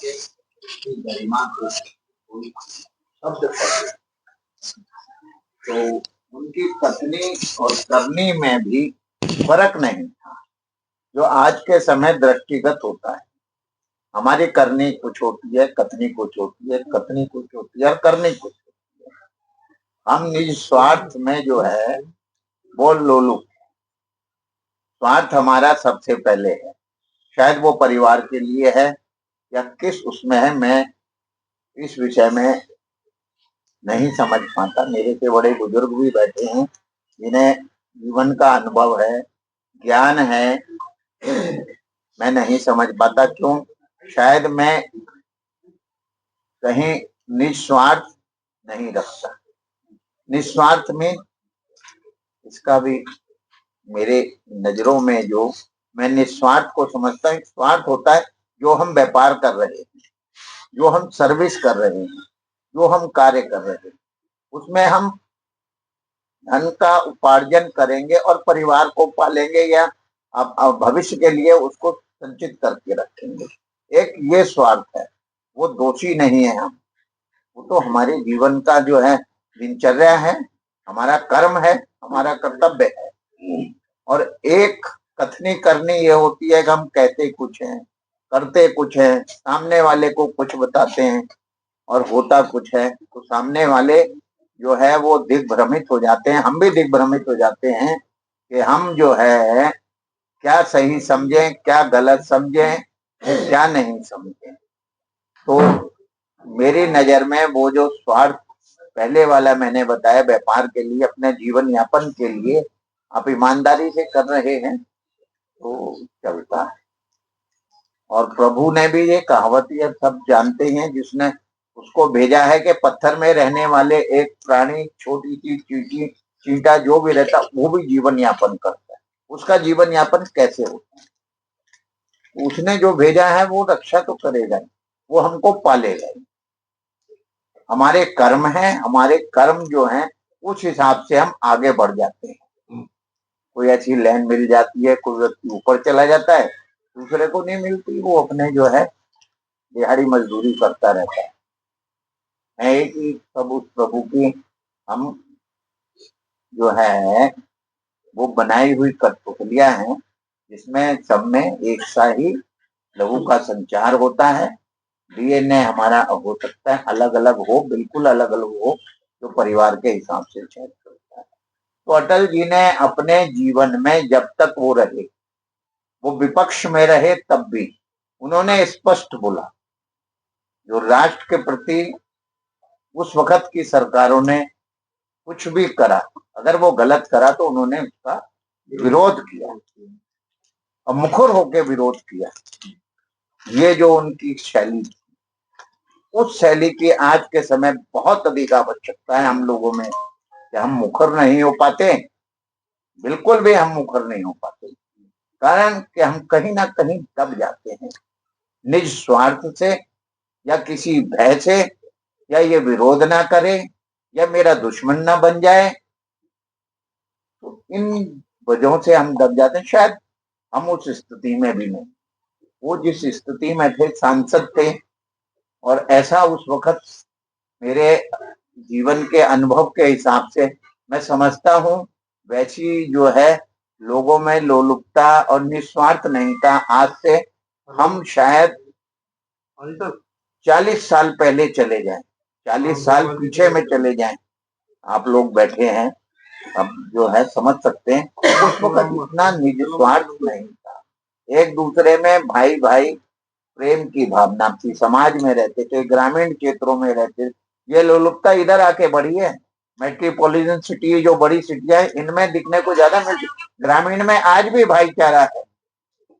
गरिमा को कोई शब्द पढ़े तो उनकी कथनी और करनी में भी फर्क नहीं था, जो आज के समय दृष्टिगत होता है। हमारी करनी कुछ होती है, कथनी कुछ होती है, कथनी कुछ होती है और करनी कुछ होती है। हम निज स्वार्थ में जो है वो लोलुप, स्वार्थ हमारा सबसे पहले है। शायद वो परिवार के लिए है या किस उसमें है, मैं इस विषय में नहीं समझ पाता। मेरे से बड़े बुजुर्ग भी बैठे हैं जिन्हें जीवन का अनुभव है, ज्ञान है। मैं नहीं समझ पाता क्यों। शायद मैं कहीं निस्वार्थ नहीं रखता। निस्वार्थ में इसका भी मेरे नजरों में जो मैं निस्वार्थ को समझता हूँ, स्वार्थ होता है जो हम व्यापार कर रहे हैं, जो हम सर्विस कर रहे हैं, जो हम कार्य कर रहे हैं, उसमें हम धन का उपार्जन करेंगे और परिवार को पालेंगे या अब भविष्य के लिए उसको संचित करके रखेंगे। एक ये स्वार्थ है, वो दोषी नहीं है। हम वो तो हमारे जीवन का जो है दिनचर्या है, हमारा कर्म है, हमारा कर्तव्य है। और एक कथनी करनी ये होती है कि हम कहते कुछ हैं, करते कुछ है, सामने वाले को कुछ बताते हैं और होता कुछ है, तो सामने वाले जो है वो दिग्भ्रमित हो जाते हैं, हम भी दिग्भ्रमित हो जाते हैं कि हम जो है क्या सही समझें, क्या गलत समझें, क्या नहीं समझें। तो मेरी नजर में वो जो स्वार्थ पहले वाला मैंने बताया, व्यापार के लिए, अपने जीवन यापन के लिए आप ईमानदारी से कर रहे हैं तो चलता है। और प्रभु ने भी ये कहावत ये सब जानते हैं, जिसने उसको भेजा है कि पत्थर में रहने वाले एक प्राणी, छोटी सी चींटी, चींटा जो भी रहता वो भी जीवन यापन करता है। उसका जीवन यापन कैसे होता है? उसने जो भेजा है वो रक्षा तो करेगा, वो हमको पालेगा। हमारे कर्म है, हमारे कर्म जो हैं उस हिसाब से हम आगे बढ़ जाते हैं। कोई ऐसी लाइन मिल जाती है, कोई व्यक्ति ऊपर चला जाता है, दूसरे को नहीं मिलती, वो अपने जो है दिहाड़ी मजदूरी करता रहता है कि सब उस प्रभु की हम जो है वो बनाई हुई कठपुतलियां हैं, जिसमें सब में एक सा ही लहू का संचार होता है। डीएनए हमारा हो सकता है अलग अलग हो, बिल्कुल अलग अलग हो, जो परिवार के हिसाब से चयन करता है। तो अटल जी ने अपने जीवन में जब तक वो रहे, वो विपक्ष में रहे, तब भी उन्होंने स्पष्ट बोला। जो राष्ट्र के प्रति उस वक्त की सरकारों ने कुछ भी करा, अगर वो गलत करा तो उन्होंने उसका विरोध किया और मुखर होकर विरोध किया। ये जो उनकी शैली, उस शैली की आज के समय बहुत अधिक आवश्यकता है हम लोगों में, कि हम मुखर नहीं हो पाते, बिल्कुल भी हम मुखर नहीं हो पाते। कारण कि हम कहीं ना कहीं दब जाते हैं, निज स्वार्थ से या किसी भय से, या ये विरोध ना करे या मेरा दुश्मन ना बन जाए। तो इन वजहों से हम दब जाते हैं। शायद हम उस स्थिति में भी नहीं, वो जिस स्थिति में थे, सांसद थे, और ऐसा उस वक्त मेरे जीवन के अनुभव के हिसाब से मैं समझता हूँ, वैसी जो है लोगों में लोलुपता और निस्वार्थ नहीं था। आज से हम शायद 40 साल पहले चले जाएं, 40 साल पीछे में चले जाएं, आप लोग बैठे हैं, अब जो है समझ सकते हैं उस वक्त इतना निस्वार्थ नहीं था। एक दूसरे में भाई भाई प्रेम की भावना थी, समाज में रहते थे, ग्रामीण क्षेत्रों में रहते। ये लोलुपता इधर आके बढ़ी है। मेट्रोपॉलिटन सिटी जो बड़ी सिटियां है, इनमें दिखने को ज्यादा मिलती। ग्रामीण में आज भी भाईचारा है,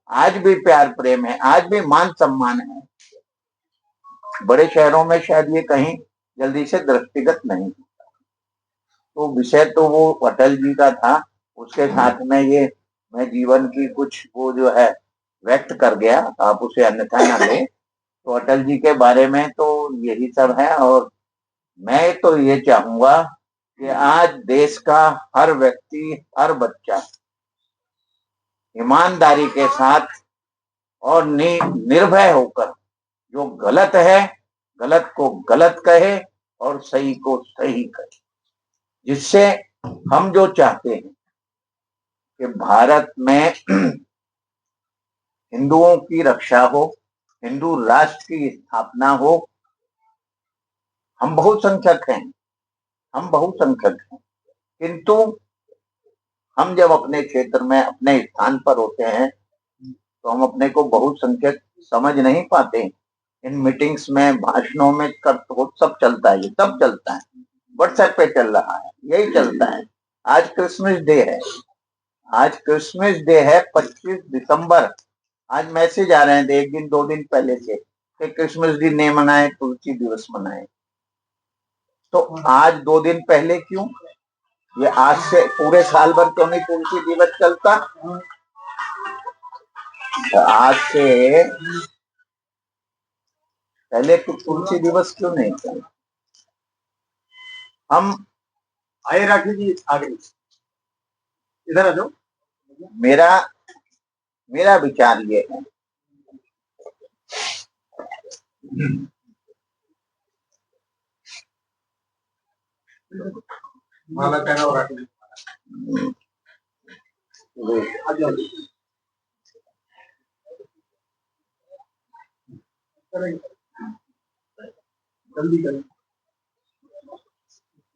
आज भी प्यार प्रेम है, आज भी मान सम्मान है। बड़े शहरों में शायद ये कहीं जल्दी से दृष्टिगत नहीं। तो विषय तो वो अटल जी का था, उसके साथ में ये मैं जीवन की कुछ वो जो है व्यक्त कर गया, आप उसे अन्यथा ना ले। तो अटल जी के बारे में तो यही सब है। और मैं तो ये चाहूंगा कि आज देश का हर व्यक्ति, हर बच्चा ईमानदारी के साथ और निर्भय होकर जो गलत है गलत को गलत कहे और सही को सही कहे, जिससे हम जो चाहते हैं कि भारत में हिंदुओं की रक्षा हो, हिंदू राष्ट्र की स्थापना हो। हम बहुसंख्यक हैं, किंतु हम जब अपने क्षेत्र में अपने स्थान पर होते हैं तो हम अपने को बहुसंख्यक समझ नहीं पाते। इन मीटिंग्स में, भाषणों में सब चलता है, ये सब चलता है, व्हाट्सएप पे चल रहा है, यही चलता है। आज क्रिसमस डे है 25 दिसंबर। आज मैसेज आ रहे हैं 1 दिन 2 दिन पहले से कि क्रिसमस डे नहीं मनाए, तुलसी दिवस मनाए। तो आज 2 दिन पहले क्यों? ये आज से पूरे साल भर क्यों नहीं तुलसी दिवस चलता? आज से पहले तो तुलसी दिवस क्यों नहीं चला? हम आए राखी जी, आगे इधर आ जाओ। मेरा विचार ये है, माला पहना और राखी आ जाओ। जल्दी करें।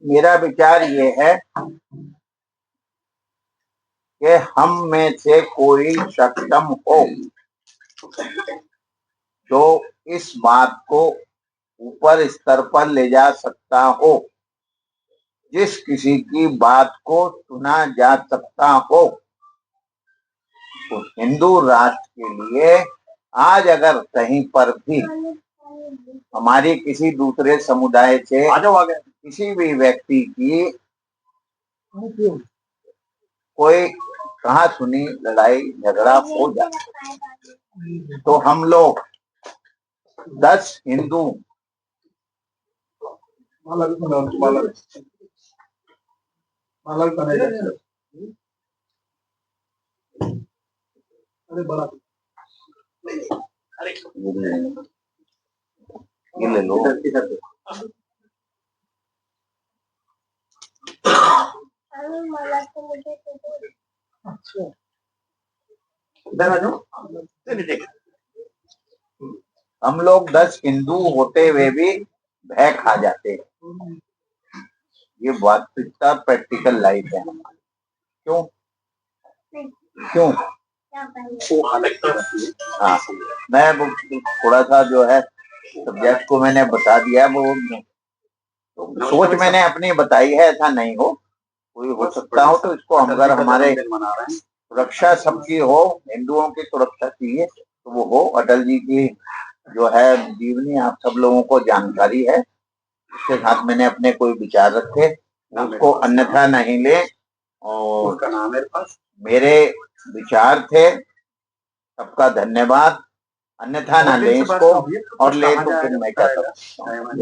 मेरा विचार ये है कि हम में से कोई सक्षम हो जो इस बात को ऊपर स्तर पर ले जा सकता हो, जिस किसी की बात को सुना जा सकता हो। तो हिंदू राष्ट्र के लिए आज अगर कहीं पर भी हमारी किसी दूसरे समुदाय से किसी भी व्यक्ति की कोई कहा सुनी लड़ाई झगड़ा हो जाए तो हम लोग 10 हिंदू अरे बड़ा ये ले लो। अच्छा, इधर आ जाओ। हम लोग 10 हिंदू होते हुए भी भय खा जाते हैं। ये वास्तविकता प्रैक्टिकल लाइफ है हमारी। क्यों? हाँ, मैं थोड़ा सा जो है सब्जेक्ट को मैंने बता दिया, वो तो सोच मैंने अपनी बताई है, ऐसा नहीं हो, कोई हो सकता हो तो इसको हम अगर हमारे सुरक्षा सबकी हो, हिंदुओं की सुरक्षा चाहिए तो वो हो। अटल जी की जो है जीवनी आप सब लोगों को जानकारी है, उसके साथ मैंने अपने कोई विचार रखे, उसको अन्यथा नहीं ले। और मेरे विचार थे, सबका धन्यवाद। अन्यथा ना ले इसको, और ले तो फिर मैं क्या करूं।